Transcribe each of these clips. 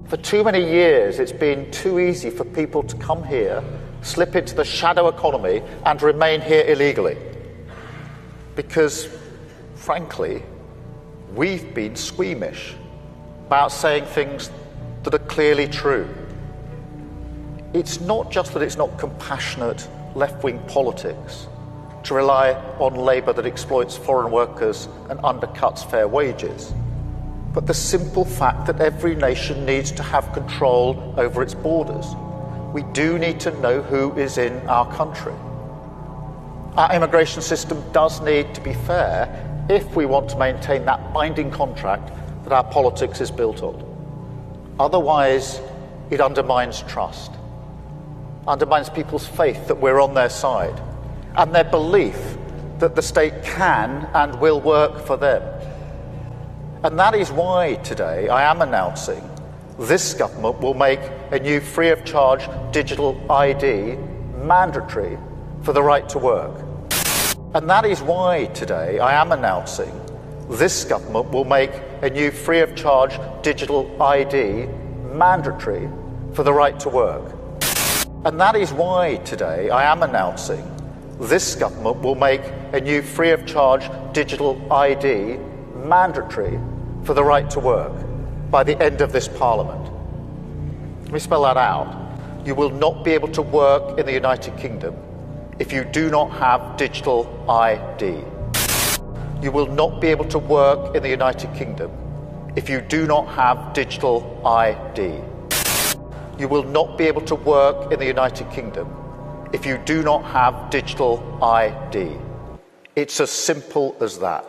For too many years, it's been too easy for people to come here, slip into the shadow economy, and remain here illegally. Because, frankly, we've been squeamish about saying things that are clearly true. It's not just that it's not compassionate left-wing politics to rely on labour that exploits foreign workers and undercuts fair wages, but the simple fact that every nation needs to have control over its borders. We do need to know who is in our country. Our immigration system does need to be fair if we want to maintain that binding contract that our politics is built on. Otherwise, it undermines trust, undermines people's faith that we're on their side, and their belief that the state can and will work for them. And that is why today I am announcing this government will make a new free-of-charge digital ID mandatory for the right to work. And that is why today I am announcing this government will make a new free-of-charge digital ID mandatory for the right to work. And that is why today I am announcing this government will make a new free-of-charge digital ID mandatory for the right to work by the end of this Parliament. Let me spell that out. You will not be able to work in the United Kingdom if you do not have digital ID. You will not be able to work in the United Kingdom if you do not have digital ID. You will not be able to work in the United Kingdom if you do not have digital ID. It's as simple as that.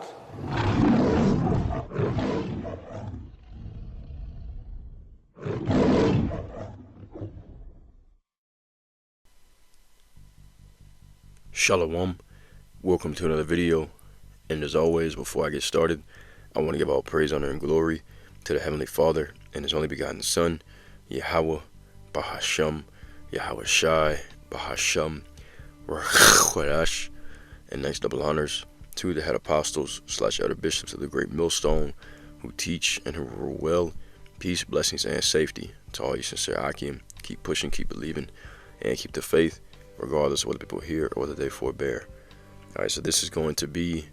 Shalom, welcome to another video, and as always, before I get started, I want to give all praise, honor, and glory to the Heavenly Father and His only begotten Son, Yahweh, Bahasham, Yahweh Shai, Bahasham, Rakhwadash, and next double honors to the head apostles / elder bishops of the great millstone who teach and who rule well. Peace, blessings, and safety to all you sincere Akim. Keep pushing, keep believing, and keep the faith, regardless of whether people hear or whether they forbear. Alright, so this is going to be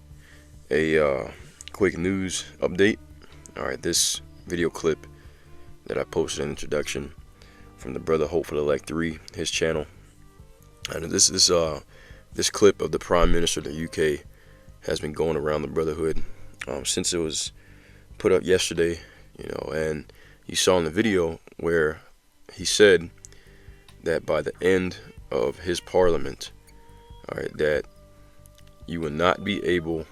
a quick news update. Alright, this video clip that I posted in the introduction from the brother Hopeful Elect 3, his channel. And this clip of the Prime Minister of the UK has been going around the Brotherhood since it was put up yesterday, and you saw in the video where he said that by the end of his parliament, that you will not be able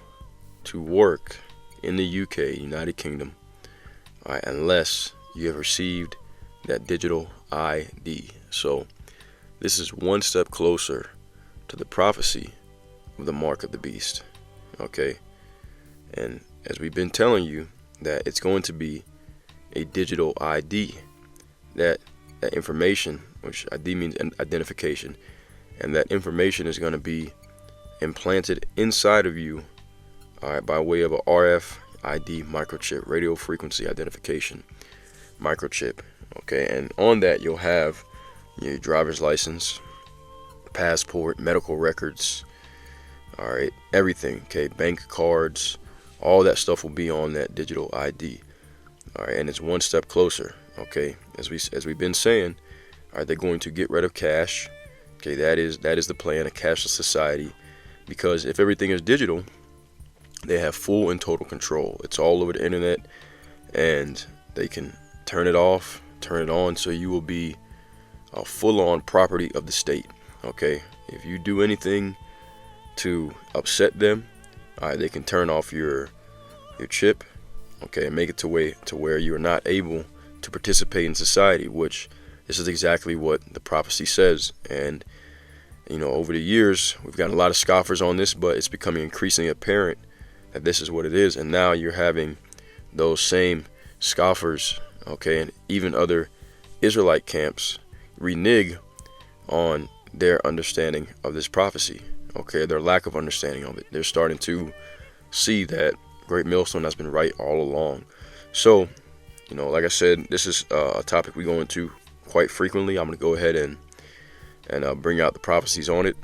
to work in the UK, United Kingdom, unless you have received that digital ID. So this is one step closer to the prophecy of the mark of the beast. Okay, and as we've been telling you, that it's going to be a digital ID, that information, which ID means identification, and that information is going to be implanted inside of you, by way of a RFID microchip, radio frequency identification microchip. Okay, and on that you'll have your driver's license, passport, medical records, everything. Okay, bank cards, all that stuff will be on that digital ID. And it's one step closer. Okay, as we've been saying, they're going to get rid of cash. Okay, that is the plan, a cashless society, because if everything is digital, they have full and total control. It's all over the internet, and they can turn it off, turn it on, so you will be a full-on property of the state. Okay, if you do anything to upset them, they can turn off your chip, okay, and make it to where you're not able to participate in society, which this is exactly what the prophecy says. And over the years we've gotten a lot of scoffers on this, but it's becoming increasingly apparent that this is what it is. And now you're having those same scoffers, okay, and even other Israelite camps renege on their understanding of this prophecy, okay, their lack of understanding of it. They're starting to see that Great Millstone has been right all along. So Like I said, this is a topic we go into quite frequently. I'm going to go ahead and bring out the prophecies on it.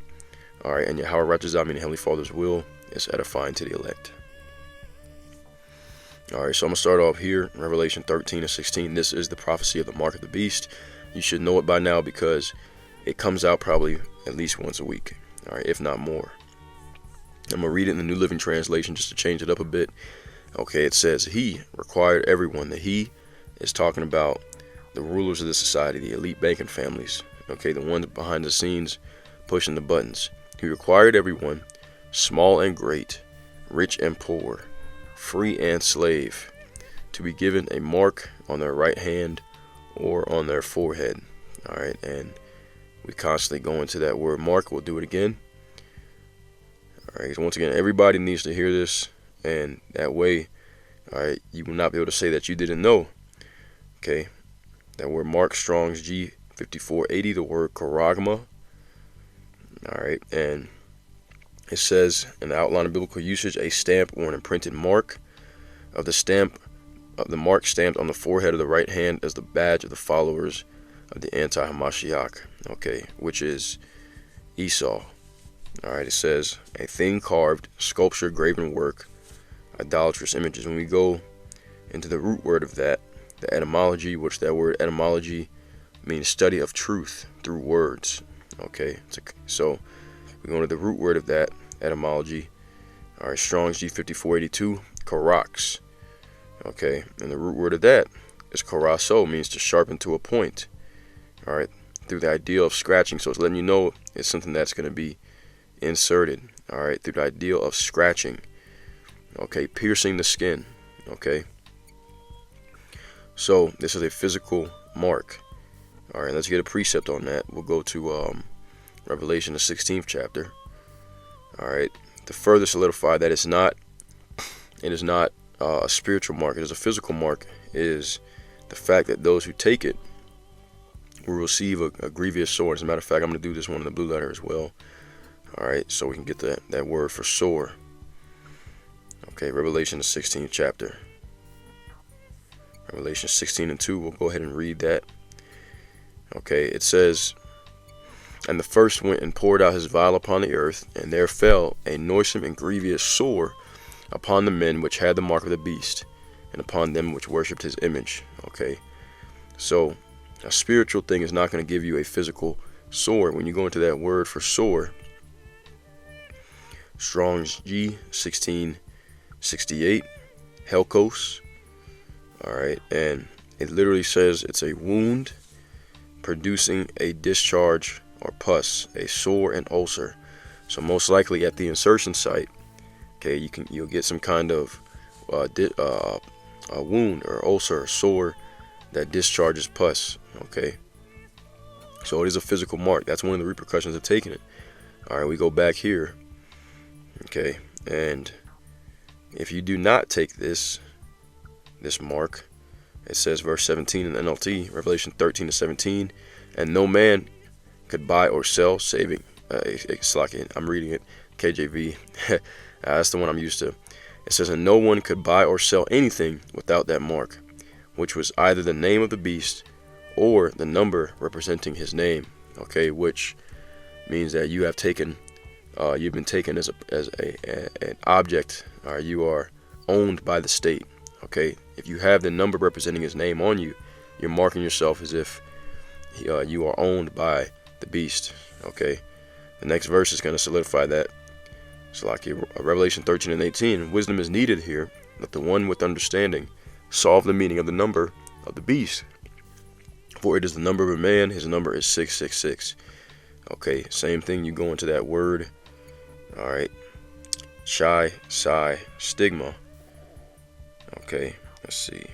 All right, and Yahweh Ratazah, meaning Heavenly Father's will, is edifying to the elect. All right, so I'm going to start off here, Revelation 13 and 16. This is the prophecy of the mark of the beast. You should know it by now because it comes out probably at least once a week, all right, if not more. I'm going to read it in the New Living Translation just to change it up a bit. Okay, it says, he required everyone. The he is talking about the rulers of the society, the elite banking families, okay, the ones behind the scenes pushing the buttons. He required everyone, small and great, rich and poor, free and slave, to be given a mark on their right hand or on their forehead. All right, and we constantly go into that word mark. We'll do it again. All right, once again, everybody needs to hear this, and that way, all right, you will not be able to say that you didn't know. Okay, that word mark, Strong's G 5480, the word charagma. All right, and it says in the outline of biblical usage, a stamp or an imprinted mark of the mark stamped on the forehead of the right hand as the badge of the followers of the anti-Hamashiach, okay, which is Esau. All right, it says a thing carved, sculpture, graven work, idolatrous images. When we go into the root word of that, the etymology, which that word etymology means study of truth through words. Okay, so we go into the root word of that etymology. All right, Strong's G 5482, karax. Okay, and the root word of that is karaso, means to sharpen to a point. All right, through the idea of scratching. So it's letting you know it's something that's going to be inserted. All right, through the idea of scratching. Okay, piercing the skin. Okay, so this is a physical mark. All right, let's get a precept on that. We'll go to Revelation, the 16th chapter. All right, to further solidify that it is not a spiritual mark, it is a physical mark, is the fact that those who take it will receive a grievous sore. As a matter of fact, I'm going to do this one in the blue letter as well. All right, so we can get that word for sore. Okay, Revelation, the 16th chapter. Revelation 16 and 2, we'll go ahead and read that. Okay, it says, and the first went and poured out his vial upon the earth, and there fell a noisome and grievous sore upon the men which had the mark of the beast, and upon them which worshipped his image. Okay, so a spiritual thing is not going to give you a physical sore. When you go into that word for sore, Strong's G 1668, helkos. All right, and it literally says it's a wound producing a discharge or pus, a sore and ulcer. So most likely at the insertion site, okay, you'll get some kind of a wound or ulcer or sore that discharges pus. Okay, so it is a physical mark. That's one of the repercussions of taking it. All right, we go back here. Okay, and if you do not take this mark, it says verse 17 in the NLT, Revelation 13 to 17, and no man could buy or sell, saving, I'm reading it, KJV, that's the one I'm used to. It says, and no one could buy or sell anything without that mark, which was either the name of the beast or the number representing his name. Okay, which means that you have taken, you've been taken as an object, or you are owned by the state. Okay, if you have the number representing his name on you, you're marking yourself as if you are owned by the beast. Okay, the next verse is going to solidify that. So like Revelation 13 and 18, wisdom is needed here. Let the one with understanding solve the meaning of the number of the beast. For it is the number of a man, his number is 666. Okay, same thing, you go into that word. All right, Chi, Psi, stigma. Okay, let's see.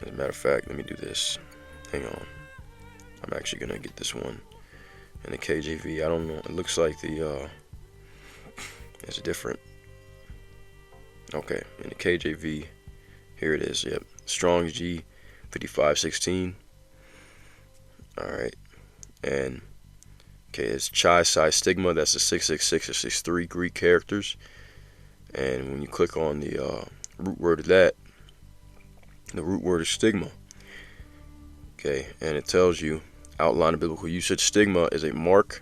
As a matter of fact, let me do this. Hang on. I'm actually going to get this one in the KJV. I don't know. It looks like it's different. Okay, in the KJV, here it is. Yep, Strong's G 5516. All right, and okay, it's Chi Psi Stigma. That's the 666 or 63 Greek characters. And when you click on the root word of that, The root word is stigma. Okay, and it tells you, outline of biblical usage, stigma is a mark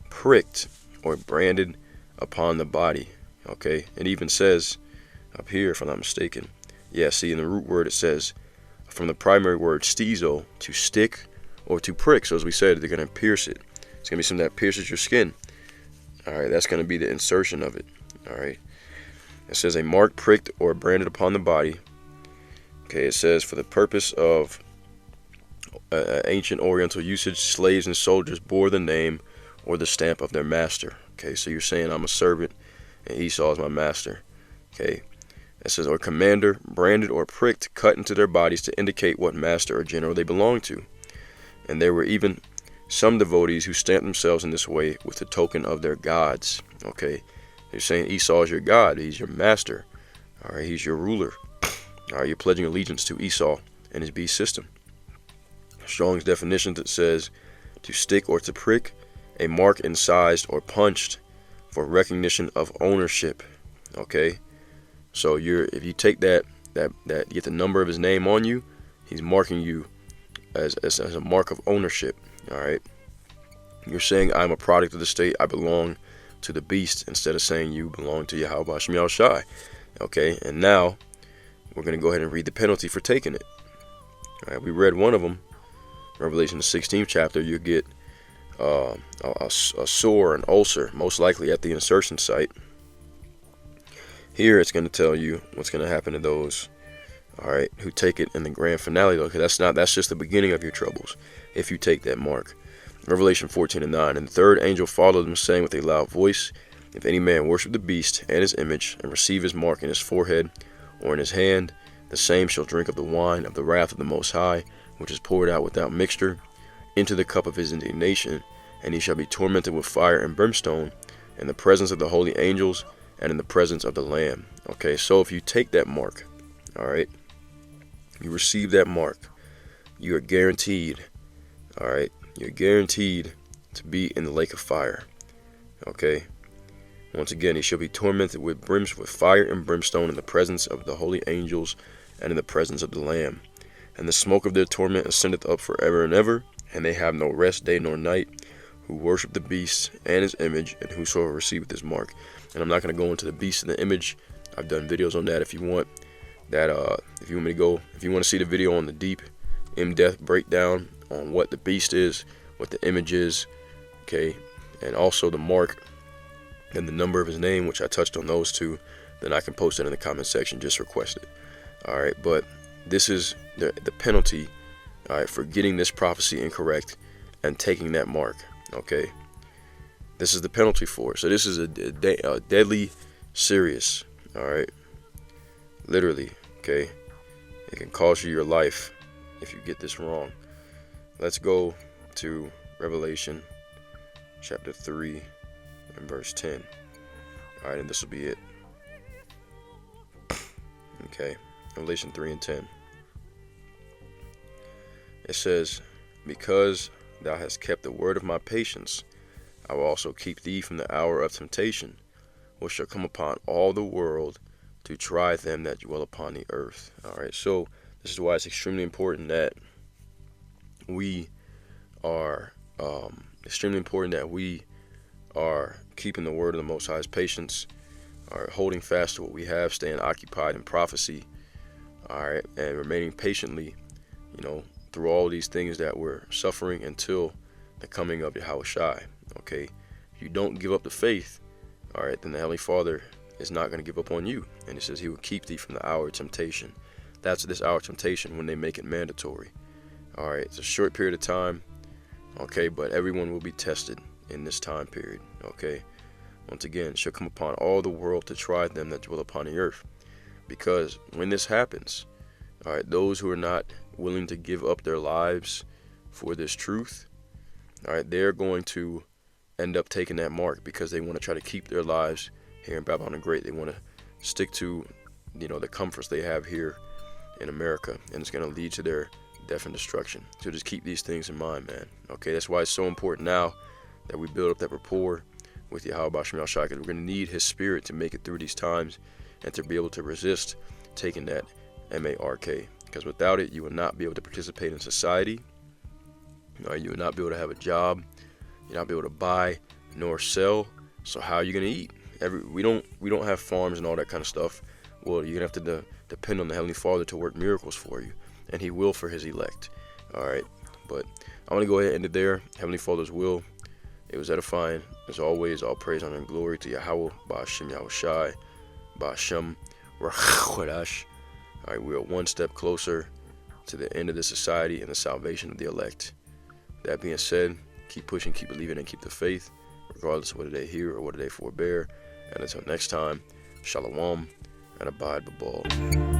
pricked or branded upon the body. Okay, it even says up here, if I'm not mistaken, yeah, see, in the root word it says from the primary word stizo, to stick or to prick. So as we said, they're going to pierce it. It's going to be something that pierces your skin. All right, that's going to be the insertion of it. All right, it says a mark pricked or branded upon the body. Okay, it says for the purpose of ancient Oriental usage, slaves and soldiers bore the name or the stamp of their master. Okay, so you're saying I'm a servant and Esau is my master. Okay, it says or commander, branded or pricked, cut into their bodies to indicate what master or general they belong to. And there were even some devotees who stamped themselves in this way with the token of their gods. Okay, they're saying Esau is your god, he's your master. All right, he's your ruler. All right, you're pledging allegiance to Esau and his beast system. Strong's definition that says to stick or to prick, a mark incised or punched for recognition of ownership. Okay, so if you take that you get the number of his name on you, he's marking you as a mark of ownership. All right, you're saying I'm a product of the state, I belong to the beast, instead of saying you belong to Yahweh Shem Yahweh Shai. Okay, and now we're going to go ahead and read the penalty for taking it. All right, we read one of them, Revelation the 16th chapter. You get a sore, an ulcer, most likely at the insertion site. Here it's going to tell you what's going to happen to those, all right, who take it in the grand finale, though, because that's just the beginning of your troubles if you take that mark. Revelation 14:9, and the third angel followed them, saying with a loud voice, if any man worship the beast and his image, and receive his mark in his forehead or in his hand, the same shall drink of the wine of the wrath of the Most High, which is poured out without mixture into the cup of his indignation, and he shall be tormented with fire and brimstone in the presence of the holy angels and in the presence of the Lamb. Okay, so if you take that mark, all right, you receive that mark, you are guaranteed, all right, you're guaranteed to be in the lake of fire. Okay, once again, he shall be tormented with fire and brimstone in the presence of the holy angels and in the presence of the Lamb. And the smoke of their torment ascendeth up forever and ever, and they have no rest day nor night, who worship the beast and his image, and whosoever receiveth his mark. And I'm not going to go into the beast and the image. I've done videos on that. If you want that, if you want to see the video on the deep, in-depth breakdown on what the beast is, what the image is, okay, and also the mark and the number of his name, which I touched on those two, then I can post it in the comment section. Just request it. All right, but this is the penalty, all right, for getting this prophecy incorrect and taking that mark. Okay, this is the penalty for it. So this is a deadly serious, all right, literally. Okay, it can cost you your life if you get this wrong. Let's go to Revelation chapter 3 and verse 10. All right, and this will be it. Okay, Revelation 3 and 10. It says, because thou hast kept the word of my patience, I will also keep thee from the hour of temptation, which shall come upon all the world to try them that dwell upon the earth. All right, so this is why it's extremely important that we are keeping the word of the Most High's patience, are holding fast to what we have, staying occupied in prophecy, all right, and remaining patiently, through all these things that we're suffering until the coming of Yahweh Shai. Okay, if you don't give up the faith, all right, then the Heavenly Father is not going to give up on you. And it says he will keep thee from the hour of temptation. That's this hour of temptation when they make it mandatory. All right, it's a short period of time, okay, but everyone will be tested in this time period. Okay, once again, it shall come upon all the world to try them that dwell upon the earth. Because when this happens, all right, those who are not willing to give up their lives for this truth, all right, they're going to end up taking that mark because they want to try to keep their lives here in Babylon the Great. They want to stick to, the comforts they have here in America, and it's going to lead to their death and destruction. So just keep these things in mind, man. Okay, that's why it's so important now that we build up that rapport with Yahweh Shem Yahweh Shai, because we're going to need his spirit to make it through these times and to be able to resist taking that M.A.R.K. because without it, you will not be able to participate in society. You will not be able to have a job. You'll not be able to buy nor sell. So how are you gonna eat? We don't have farms and all that kind of stuff. Well, you're gonna have to depend on the Heavenly Father to work miracles for you, and He will for His elect. All right, but I'm gonna go ahead and end it there. Heavenly Father's will. It was edifying. As always, all praise, honor, and glory to Yahweh, Ba'ashem Yahushai, Ba'ashem Rachodash. All right, we are one step closer to the end of this society and the salvation of the elect. That being said, keep pushing, keep believing, and keep the faith, regardless of whether they hear or whether they forbear. And until next time, Shalom and Abide Babal.